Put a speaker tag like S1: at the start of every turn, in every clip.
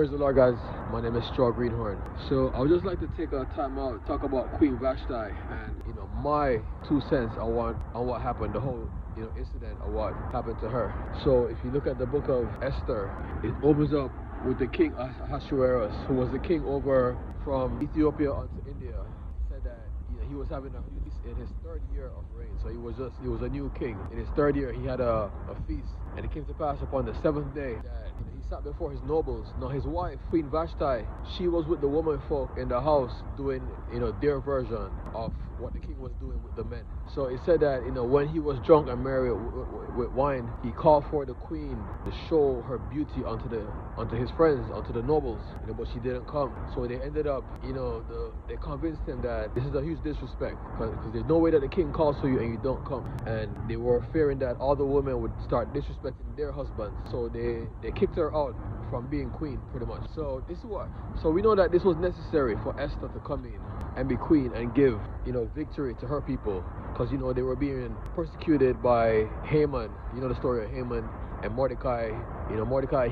S1: Praise the Lord, guys. My name is Straw Greenhorn. So I would just like to take a time out, talk about Queen Vashti, and my 2 cents on what happened, the whole incident of what happened to her. So if you look at the book of Esther, it opens up with the king Ahasuerus, who was the king over from Ethiopia onto India. Said that he was having in his 3rd year of reign, so he was a new king. In his 3rd year, he had a feast, and it came to pass upon the 7th day that he sat before his nobles. Now his wife, Queen Vashti, she was with the woman folk in the house doing their version of what the king was doing with the men. So it said that when he was drunk and merry with wine, he called for the queen to show her beauty unto his friends, unto the nobles, but she didn't come. So they ended up, they convinced him that this is a huge disrespect, because there's no way that the king calls for you and you don't come. And they were fearing that all the women would start disrespecting their husbands. So they kicked her out from being queen, pretty much. So this is what. So we know that this was necessary for Esther to come in and be queen and give victory to her people, because they were being persecuted by Haman. The story of Haman and Mordecai. Mordecai,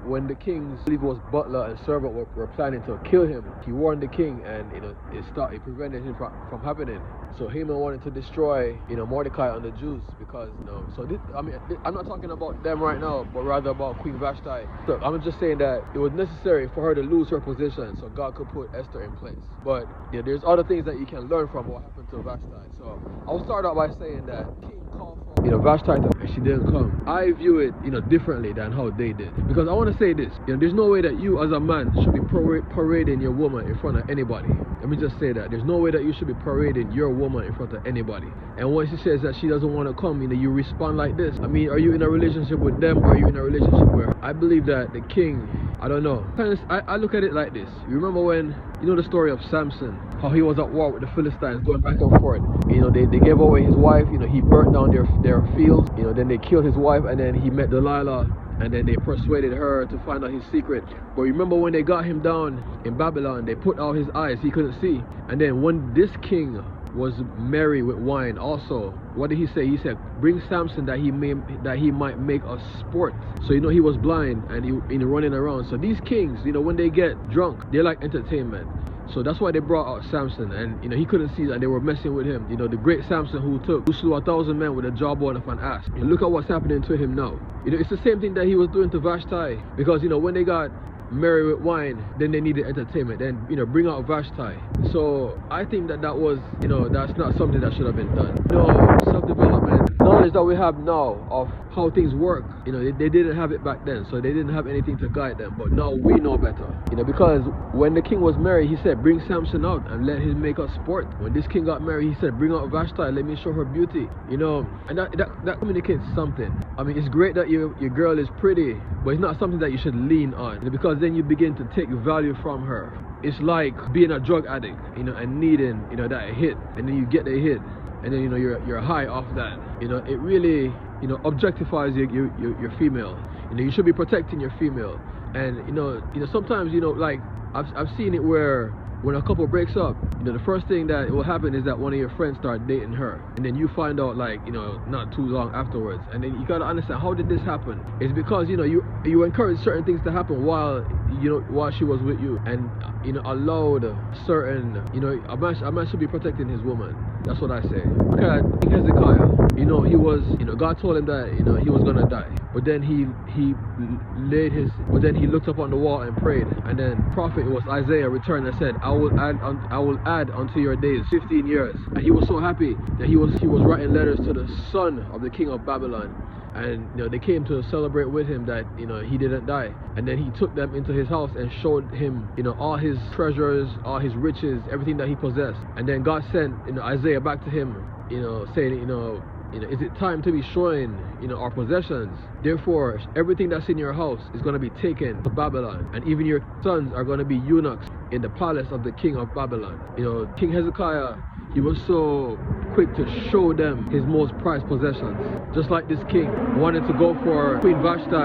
S1: when the kings, I believe it was butler and servant, were planning to kill him, he warned the king, and it prevented him from happening. So Haman wanted to destroy Mordecai on the Jews, because so this, I'm not talking about them right now, but rather about Queen Vashti. So I'm just saying that it was necessary for her to lose her position so God could put Esther in place. But there's other things that you can learn from what happened to Vashti. So I'll start out by saying that King called for Vashti, and she didn't come. I view it differently than how they did, because I want to say this: there's no way that you as a man should be parading your woman in front of anybody. Let me just say that there's no way that you should be parading your woman in front of anybody. And when she says that she doesn't want to come, you respond like this. Are you in a relationship with them, or are you in a relationship with her? I believe that the king, I don't know. I look at it like this. You remember when, the story of Samson, how he was at war with the Philistines, going back and forth. They gave away his wife. He burnt down their fields. Then they killed his wife, and then he met Delilah, and then they persuaded her to find out his secret. But remember when they got him down in Babylon, they put out his eyes, he couldn't see. And then when this king was merry with wine also, what did he say? He said, bring Samson that he might make us sport. So he was blind, and he running around. So these kings, when they get drunk, they like entertainment. So that's why they brought out Samson, and he couldn't see that they were messing with him. The great Samson who slew 1,000 men with a jawbone of an ass. And look at what's happening to him now. It's the same thing that he was doing to Vashti, because when they got merry with wine, then they needed entertainment. Then bring out Vashti. So I think that was that's not something that should have been done. Self-development, knowledge that we have now of how things work, they didn't have it back then, so they didn't have anything to guide them. But now we know better, because when the king was married, he said, bring Samson out and let him make us sport. When this king got married, he said, bring out Vashti, let me show her beauty. And that communicates something. It's great that your girl is pretty, but it's not something that you should lean on, because then you begin to take value from her. It's like being a drug addict, and needing that hit, and then you get the hit, and then you're high off that. It really objectifies your female. You should be protecting your female. And sometimes like I've seen it where when a couple breaks up, the first thing that will happen is that one of your friends start dating her, and then you find out not too long afterwards. And then you gotta understand, how did this happen? It's because you encourage certain things to happen while she was with you, and allowed certain a man should be protecting his woman. That's what I say. Look at King Hezekiah. He was God told him that he was gonna die, but then he looked up on the wall and prayed, and then prophet, it was Isaiah, returned and said, I will add unto your days 15 years. And he was so happy that he was writing letters to the son of the king of Babylon, and they came to celebrate with him that he didn't die. And then he took them into his house and showed him all his treasures, all his riches, everything that he possessed. And then God sent Isaiah back to him, saying, is it time to be showing our possessions? Therefore everything that's in your house is going to be taken to Babylon, and even your sons are going to be eunuchs in the palace of the king of Babylon. King Hezekiah, he was so quick to show them his most prized possessions. Just like this king wanted to go for Queen Vashti,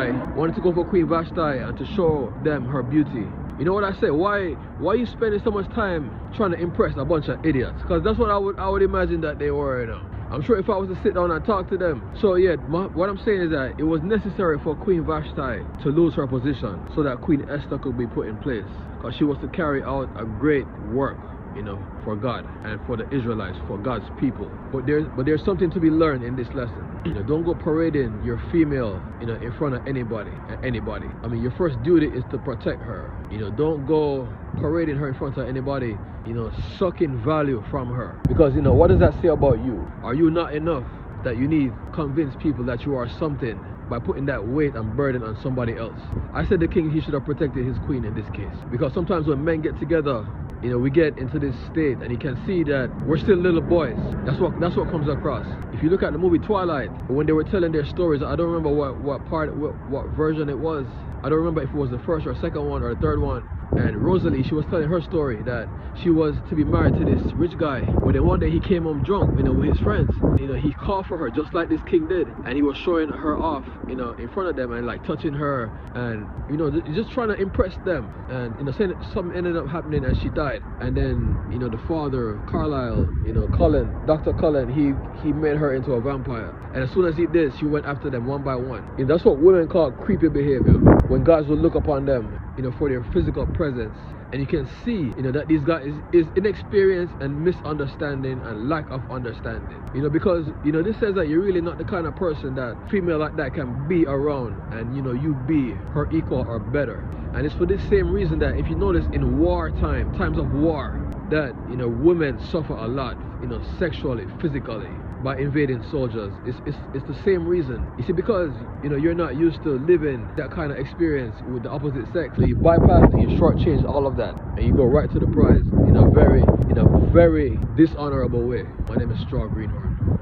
S1: and to show them her beauty. You know what I say? Why are you spending so much time trying to impress a bunch of idiots? Because that's what I would imagine that they were. I'm sure if I was to sit down and talk to them. So yeah, what I'm saying is that it was necessary for Queen Vashti to lose her position so that Queen Esther could be put in place, because she was to carry out a great work, you know, for God and for the Israelites, for God's people. But there's something to be learned in this lesson. You know, don't go parading your female, you know, in front of anybody. I mean, your first duty is to protect her. You know, don't go parading her in front of anybody, you know, sucking value from her. Because, you know, what does that say about you? Are you not enough that you need to convince people that you are something by putting that weight and burden on somebody else? I said the king, he should have protected his queen in this case. Because sometimes when men get together, you know, we get into this state and you can see that we're still little boys. That's what comes across. If you look at the movie Twilight, when they were telling their stories, I don't remember what version it was. I don't remember if it was the first or second one or the third one. And Rosalie, she was telling her story that she was to be married to this rich guy, but then one day he came home drunk, you know, with his friends. You know, he called for her just like this king did, and he was showing her off, you know, in front of them and like touching her and, you know, just trying to impress them. And, you know, saying something ended up happening and she died. And then, you know, the father, Carlisle, you know, Dr. Cullen, he made her into a vampire. And as soon as he did, she went after them one by one. You know, that's what women call creepy behavior. When guys will look upon them, you know, for their physical presence, and you can see, you know, that this guy is inexperienced and misunderstanding and lack of understanding. You know, because, you know, this says that you're really not the kind of person that female like that can be around and, you know, you be her equal or better. And it's for this same reason that if you notice in wartime, times of war, that, you know, women suffer a lot, you know, sexually, physically, by invading soldiers. It's the same reason. You see, because, you know, you're not used to living that kind of experience with the opposite sex, so you bypass and you shortchange all of that and you go right to the prize in a very dishonorable way. My name is Straw Greenhorn.